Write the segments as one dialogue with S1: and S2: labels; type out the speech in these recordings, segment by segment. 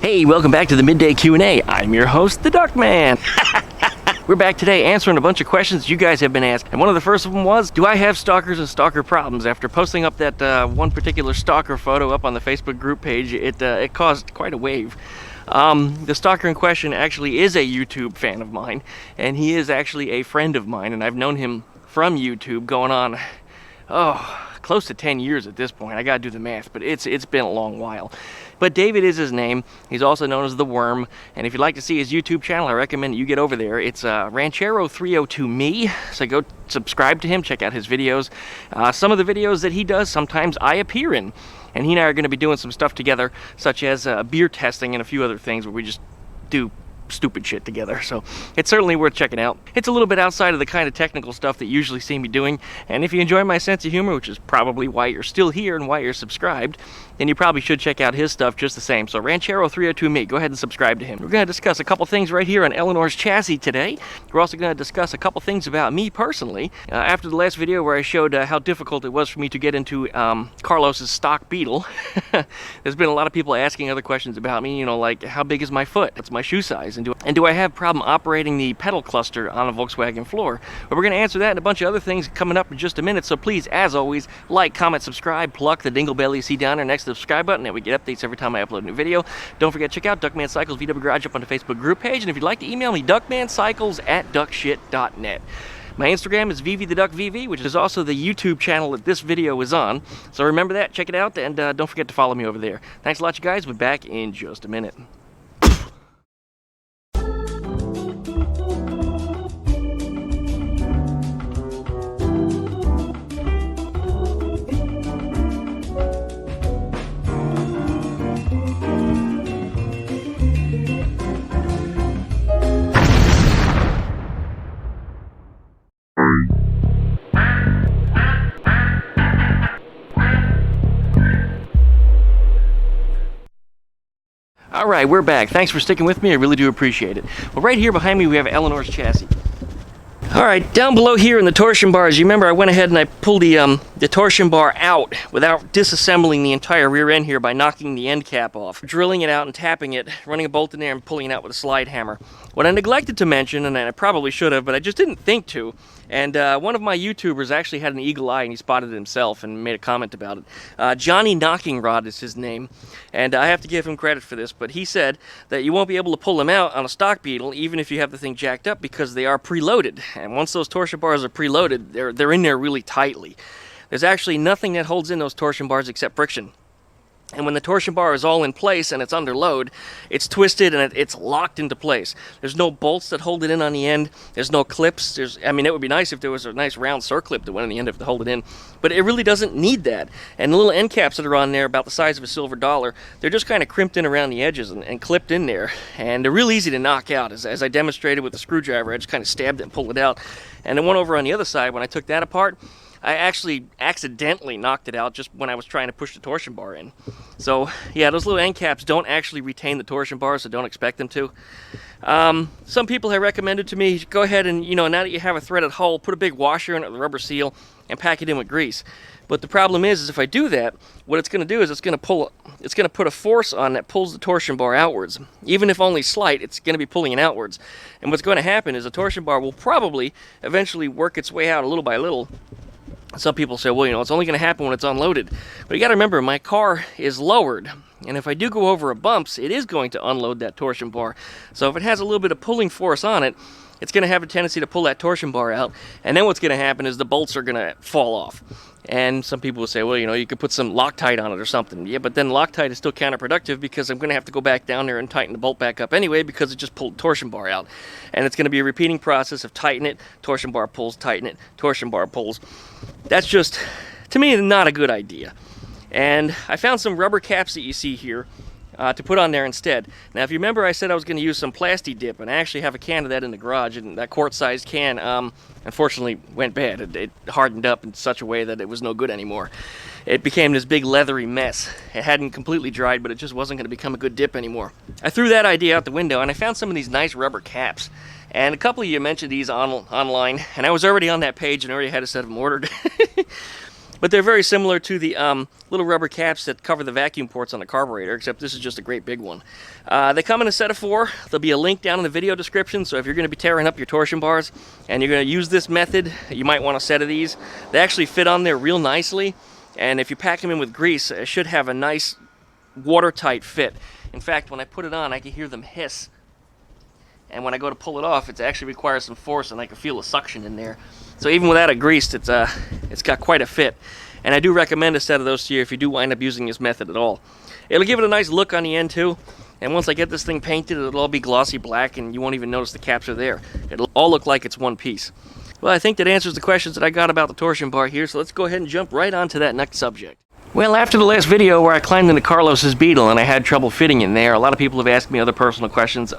S1: Hey, welcome back to the Midday Q&A. I'm your host, the Duckman. We're back today answering a bunch of questions you guys have been asked. And one of the first of them was, do I have stalkers and stalker problems? After posting up that one particular stalker photo up on the Facebook group page, it caused quite a wave. The stalker in question actually is a YouTube fan of mine, and he is actually a friend of mine, and I've known him from YouTube going on, close to 10 years at this point. I gotta do the math, but it's been a long while. But David is his name. He's also known as The Worm, and if you'd like to see his YouTube channel, I recommend you get over there. It's Ranchero302Me, so go subscribe to him, check out his videos. Some of the videos that he does, sometimes I appear in, and he and I are gonna be doing some stuff together, such as beer testing and a few other things where we just do stupid shit together, so it's certainly worth checking out. It's a little bit outside of the kind of technical stuff that you usually see me doing, and if you enjoy my sense of humor, which is probably why you're still here and why you're subscribed, then you probably should check out his stuff just the same. So Ranchero302Me, go ahead and subscribe to him. We're going to discuss a couple things right here on Eleanor's chassis today. We're also going to discuss a couple things about me personally. After the last video where I showed how difficult it was for me to get into Carlos's stock Beetle, there's been a lot of people asking other questions about me, you know, like how big is my foot? What's my shoe size? And do I have problem operating the pedal cluster on a Volkswagen floor? But we're going to answer that and a bunch of other things coming up in just a minute. So please, as always, like, comment, subscribe, pluck the dingle bell you see down there next to the subscribe button, and we get updates every time I upload a new video. Don't forget to check out DuckmanCycles VW Garage up on the Facebook group page, and if you'd like to email me, DuckmanCycles@duckshit.net. My Instagram is VvTheDuckvV, which is also the YouTube channel that this video is on. So remember that, check it out, and don't forget to follow me over there. Thanks a lot, you guys. We'll be back in just a minute. All right, we're back. Thanks for sticking with me. I really do appreciate it. Well, right here behind me, we have Eleanor's chassis. All right, down below here in the torsion bars, you remember I went ahead and I pulled the torsion bar out without disassembling the entire rear end here by knocking the end cap off, drilling it out and tapping it, running a bolt in there and pulling it out with a slide hammer. What I neglected to mention, and I probably should have, but I just didn't think to, and one of my YouTubers actually had an eagle eye and he spotted it himself and made a comment about it. Johnny Knocking Rod is his name, and I have to give him credit for this, but he said that you won't be able to pull them out on a stock Beetle even if you have the thing jacked up because they are preloaded. And once those torsion bars are preloaded, they're in there really tightly. There's actually nothing that holds in those torsion bars except friction. And when the torsion bar is all in place and it's under load, it's twisted and it's locked into place. There's no bolts that hold it in on the end. There's no clips. I mean, it would be nice if there was a nice round circlip that went on the end to hold it in, but it really doesn't need that. And the little end caps that are on there, about the size of a silver dollar, they're just kind of crimped in around the edges and clipped in there. And they're real easy to knock out. As I demonstrated with the screwdriver, I just kind of stabbed it and pulled it out. And then one over on the other side, when I took that apart, I actually accidentally knocked it out just when I was trying to push the torsion bar in. So yeah, those little end caps don't actually retain the torsion bar, so don't expect them to. Some people have recommended to me, go ahead and, you know, now that you have a threaded hull, put a big washer in it with a rubber seal and pack it in with grease. But the problem is if I do that, what it's going to do is it's going to put a force on that pulls the torsion bar outwards. Even if only slight, it's going to be pulling it outwards. And what's going to happen is the torsion bar will probably eventually work its way out a little by little. Some people say, well, you know, it's only going to happen when it's unloaded. But you got to remember, my car is lowered. And if I do go over a bumps, it is going to unload that torsion bar. So if it has a little bit of pulling force on it, it's going to have a tendency to pull that torsion bar out. And then what's going to happen is the bolts are going to fall off. And some people will say, well, you know, you could put some Loctite on it or something. Yeah, but then Loctite is still counterproductive because I'm going to have to go back down there and tighten the bolt back up anyway because it just pulled the torsion bar out. And it's going to be a repeating process of tighten it, torsion bar pulls, tighten it, torsion bar pulls. That's just, to me, not a good idea. And I found some rubber caps that you see here to put on there instead. Now, if you remember, I said I was going to use some Plasti Dip, and I actually have a can of that in the garage, and that quart-sized can, unfortunately, went bad. It hardened up in such a way that it was no good anymore. It became this big leathery mess. It hadn't completely dried, but it just wasn't going to become a good dip anymore. I threw that idea out the window, and I found some of these nice rubber caps. And a couple of you mentioned these online, and I was already on that page and already had a set of them ordered. But they're very similar to the little rubber caps that cover the vacuum ports on the carburetor, except this is just a great big one. They come in a set of 4. There'll be a link down in the video description, so if you're going to be tearing up your torsion bars and you're going to use this method, you might want a set of these. They actually fit on there real nicely, and if you pack them in with grease, it should have a nice watertight fit. In fact, when I put it on, I can hear them hiss. And when I go to pull it off, it actually requires some force, and I can feel the suction in there. So even without it greased, it's got quite a fit. And I do recommend a set of those to you if you do wind up using this method at all. It'll give it a nice look on the end too. And once I get this thing painted, it'll all be glossy black, and you won't even notice the caps are there. It'll all look like it's one piece. Well, I think that answers the questions that I got about the torsion bar here, so let's go ahead and jump right on to that next subject. Well, after the last video where I climbed into Carlos's Beetle and I had trouble fitting in there, a lot of people have asked me other personal questions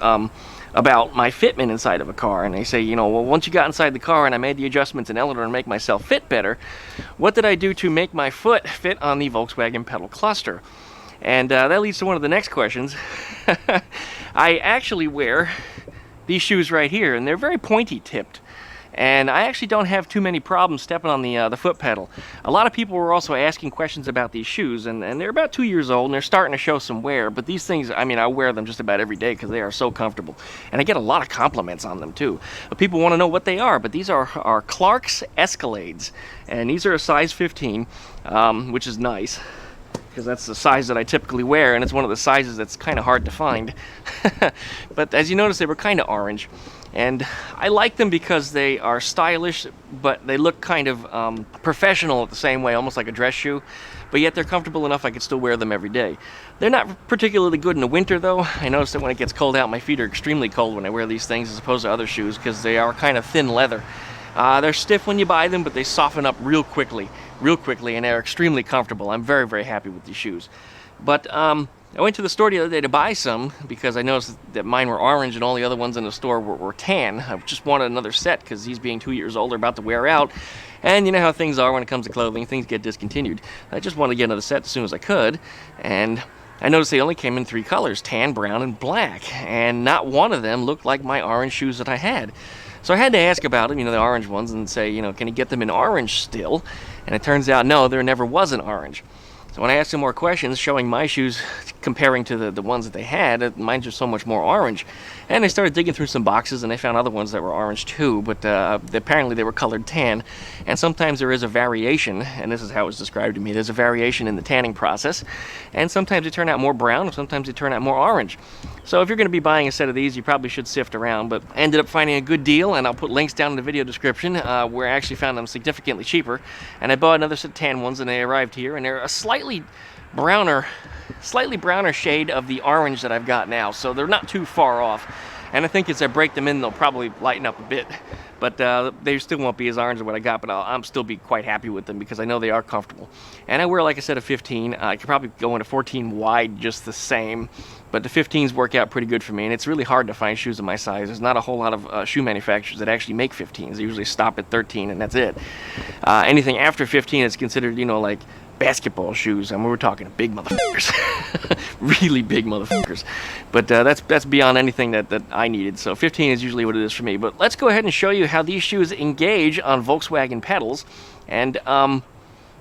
S1: about my fitment inside of a car, and they say, you know, well, once you got inside the car and I made the adjustments in Eleanor to make myself fit better, what did I do to make my foot fit on the Volkswagen pedal cluster? And that leads to one of the next questions. I actually wear these shoes right here, and they're very pointy tipped. And I actually don't have too many problems stepping on the foot pedal. A lot of people were also asking questions about these shoes, and they're about 2 years old, and they're starting to show some wear. But these things, I mean, I wear them just about every day because they are so comfortable. And I get a lot of compliments on them, too. But people want to know what they are, but these are Clark's Escalades. And these are a size 15, which is nice, because that's the size that I typically wear, and it's one of the sizes that's kind of hard to find. But as you notice, they were kind of orange. And I like them because they are stylish, but they look kind of professional at the same way, almost like a dress shoe. But yet they're comfortable enough I can still wear them every day. They're not particularly good in the winter, though. I notice that when it gets cold out, my feet are extremely cold when I wear these things as opposed to other shoes because they are kind of thin leather. They're stiff when you buy them, but they soften up real quickly, and they're extremely comfortable. I'm very, very happy with these shoes. But I went to the store the other day to buy some because I noticed that mine were orange and all the other ones in the store were tan. I just wanted another set because these being 2 years old are about to wear out. And you know how things are when it comes to clothing, things get discontinued. I just wanted to get another set as soon as I could. And I noticed they only came in 3 colors, tan, brown, and black. And not one of them looked like my orange shoes that I had. So I had to ask about them, you know, the orange ones, and say, you know, can you get them in orange still? And it turns out, no, there never was an orange. So when I asked them more questions, showing my shoes, comparing to the ones that they had, mine are so much more orange. And they started digging through some boxes, and they found other ones that were orange too, but apparently they were colored tan. And sometimes there is a variation, and this is how it was described to me, there's a variation in the tanning process. And sometimes they turn out more brown, and sometimes they turn out more orange. So if you're going to be buying a set of these, you probably should sift around, but I ended up finding a good deal, and I'll put links down in the video description where I actually found them significantly cheaper. And I bought another set of tan ones, and they arrived here, and they're a slightly browner shade of the orange that I've got now, so they're not too far off. And I think as I break them in, they'll probably lighten up a bit. But they still won't be as orange as what I got, but I'll still be quite happy with them because I know they are comfortable. And I wear, like I said, a 15. I could probably go into 14 wide just the same, but the 15s work out pretty good for me, and it's really hard to find shoes of my size. There's not a whole lot of shoe manufacturers that actually make 15s. They usually stop at 13, and that's it. Anything after 15 is considered, you know, like basketball shoes. I mean, we're talking big motherfuckers. Really big motherfuckers. But that's beyond anything that I needed. So 15 is usually what it is for me. But let's go ahead and show you how these shoes engage on Volkswagen pedals. And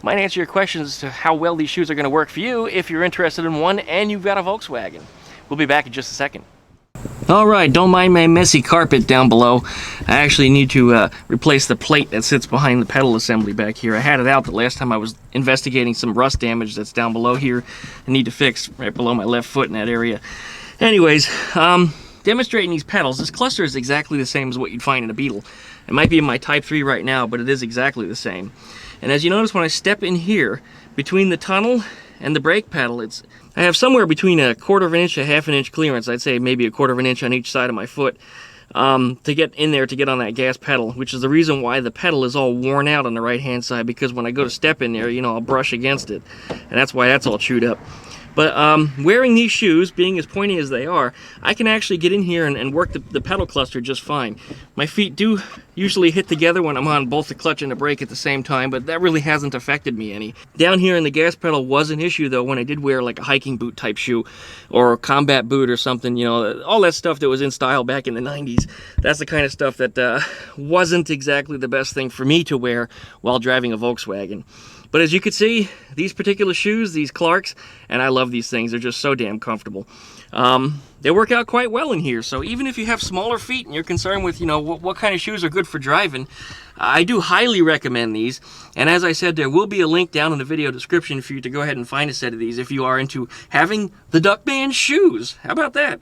S1: might answer your questions as to how well these shoes are going to work for you if you're interested in one and you've got a Volkswagen. We'll be back in just a second. Alright, don't mind my messy carpet down below. I actually need to replace the plate that sits behind the pedal assembly back here. I had it out the last time I was investigating some rust damage that's down below here. I need to fix right below my left foot in that area. Anyways, demonstrating these pedals, this cluster is exactly the same as what you'd find in a Beetle. It might be in my Type 3 right now, but it is exactly the same. And as you notice, when I step in here, between the tunnel and the brake pedal, I have somewhere between a 1/4 of an inch and 1/2 inch clearance. I'd say maybe a 1/4 of an inch on each side of my foot to get in there to get on that gas pedal, which is the reason why the pedal is all worn out on the right hand side, because when I go to step in there, you know, I'll brush against it, and that's why that's all chewed up. But wearing these shoes, being as pointy as they are, I can actually get in here and work the pedal cluster just fine. My feet do usually hit together when I'm on both the clutch and the brake at the same time, but that really hasn't affected me any. Down here in the gas pedal was an issue, though, when I did wear like a hiking boot type shoe or a combat boot or something, you know, all that stuff that was in style back in the 90s. That's the kind of stuff that wasn't exactly the best thing for me to wear while driving a Volkswagen. But as you can see, these particular shoes, these Clarks, and I love these things, they're just so damn comfortable. They work out quite well in here, so even if you have smaller feet and you're concerned with, you know, what kind of shoes are good for driving, I do highly recommend these. And as I said, there will be a link down in the video description for you to go ahead and find a set of these if you are into having the Duckman shoes. How about that?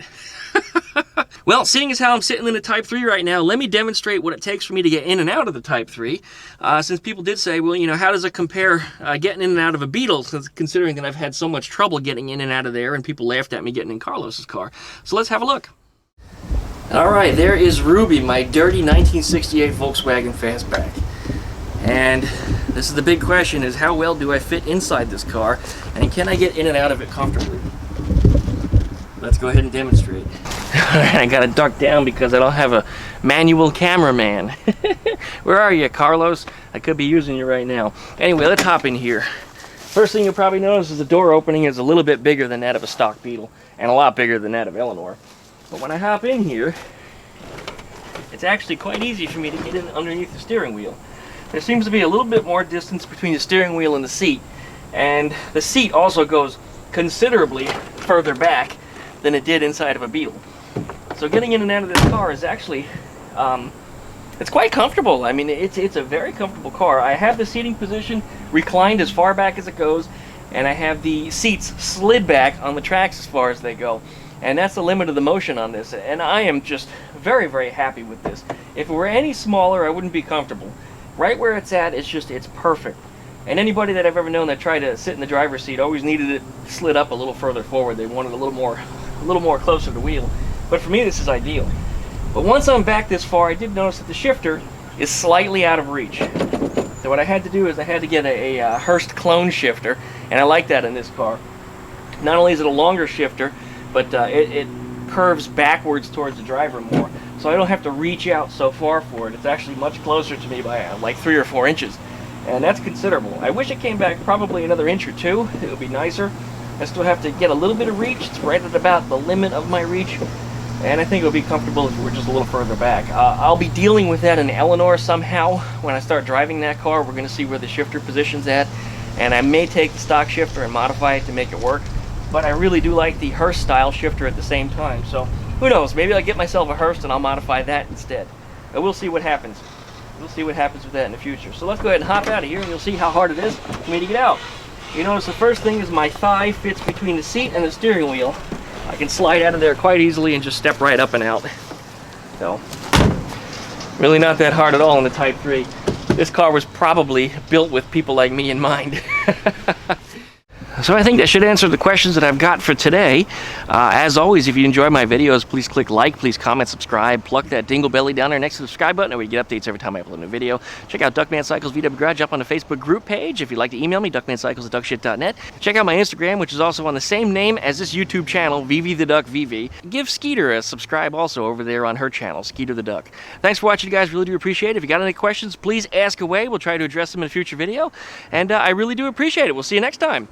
S1: Well, seeing as how I'm sitting in a Type 3 right now, let me demonstrate what it takes for me to get in and out of the Type 3. Since people did say, well, you know, how does it compare getting in and out of a Beetle, since considering that I've had so much trouble getting in and out of there, and people laughed at me getting in Carlos's car. So let's have a look. All right, there is Ruby, my dirty 1968 Volkswagen Fastback. And this is the big question, is how well do I fit inside this car, and can I get in and out of it comfortably? Let's go ahead and demonstrate. Alright, I gotta duck down because I don't have a manual cameraman. Where are you, Carlos? I could be using you right now. Anyway, let's hop in here. First thing you'll probably notice is the door opening is a little bit bigger than that of a stock Beetle, and a lot bigger than that of Eleanor. But when I hop in here, it's actually quite easy for me to get in underneath the steering wheel. There seems to be a little bit more distance between the steering wheel and the seat, and the seat also goes considerably further back than it did inside of a Beetle. So getting in and out of this car is actually, it's quite comfortable. I mean, it's a very comfortable car. I have the seating position reclined as far back as it goes, and I have the seats slid back on the tracks as far as they go. And that's the limit of the motion on this, and I am just very, very happy with this. If it were any smaller, I wouldn't be comfortable. Right where it's at, it's perfect. And anybody that I've ever known that tried to sit in the driver's seat always needed it slid up a little further forward. They wanted a little more closer to the wheel. But for me, this is ideal. But once I'm back this far, I did notice that the shifter is slightly out of reach. So what I had to do is I had to get a Hurst clone shifter, and I like that in this car. Not only is it a longer shifter, but it curves backwards towards the driver more, so I don't have to reach out so far for it. It's actually much closer to me by like 3 or 4 inches, and that's considerable. I wish it came back probably another inch or two. It would be nicer. I still have to get a little bit of reach. It's right at about the limit of my reach, and I think it would be comfortable if we're just a little further back. I'll be dealing with that in Eleanor somehow. When I start driving that car, we're going to see where the shifter position's at, and I may take the stock shifter and modify it to make it work. But I really do like the Hurst style shifter at the same time, so who knows, maybe I'll get myself a Hurst and I'll modify that instead. But we'll see what happens. We'll see what happens with that in the future. So let's go ahead and hop out of here and you'll see how hard it is for me to get out. You notice the first thing is my thigh fits between the seat and the steering wheel. I can slide out of there quite easily and just step right up and out. So, really not that hard at all in the Type 3. This car was probably built with people like me in mind. So I think that should answer the questions that I've got for today. As always, if you enjoy my videos, please click like, please comment, subscribe, pluck that dingle belly down there next to the subscribe button, where you get updates every time I upload a new video. Check out DuckmanCycles VW Garage up on the Facebook group page. If you'd like to email me, DuckmanCycles@duckshit.net. Check out my Instagram, which is also on the same name as this YouTube channel, VvTheDuckvV. Give Skeeter a subscribe also over there on her channel, SkeeterTheDuck. Thanks for watching, you guys. Really do appreciate it. If you got any questions, please ask away. We'll try to address them in a future video. And I really do appreciate it. We'll see you next time.